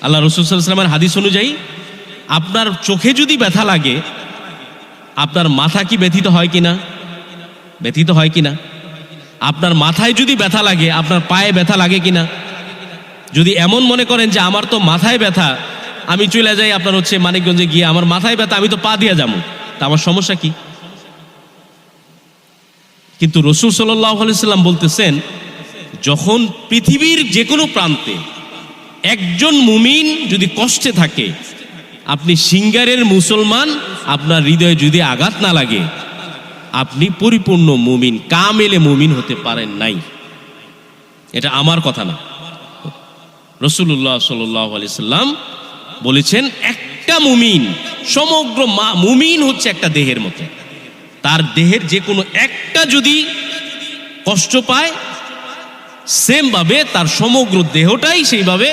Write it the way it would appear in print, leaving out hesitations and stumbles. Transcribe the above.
আল্লাহ রাসূল সাল্লাল্লাহু আলাইহি ওয়াসাল্লামের হাদিস অনুযায়ী আপনার চোখে যদি ব্যথা লাগে, আপনার মাথা কি ব্যথিত হয় কিনা? ব্যথিত হয় কিনা? আপনার মাথায় যদি ব্যথা লাগে, আপনার পায়ে ব্যথা লাগে কিনা? যদি এমন মনে করেন যে আমার তো মাথায় ব্যথা, আমি চলে যাই আপনার মানিকগঞ্জে গিয়ে, আমার মাথায় ব্যথা, আমি তো পা দিয়ে যাবো, তা আমার সমস্যা কি? কিন্তু রাসূল সাল্লাল্লাহু আলাইহি ওয়াসাল্লাম বলতেছেন, যখন পৃথিবীর যে কোনো প্রান্তে একজন মুমিন যদি কষ্টে থাকে, আপনি সিঙ্গারের মুসলমান, আপনার হৃদয়ে যদি আঘাত না লাগে, আপনি পরিপূর্ণ মুমিন, কামেলে মুমিন হতে পারেন নাই। এটা আমার কথা না, রাসূলুল্লাহ সাল্লাল্লাহু আলাইহি ওয়াসাল্লাম বলেছেন, একটা মুমিন, সমগ্র মুমিন হচ্ছে একটা দেহের মতো। তার দেহের যে কোনো একটা যদি কষ্ট পায়, সেম ভাবে তার সমগ্র দেহটাই সেইভাবে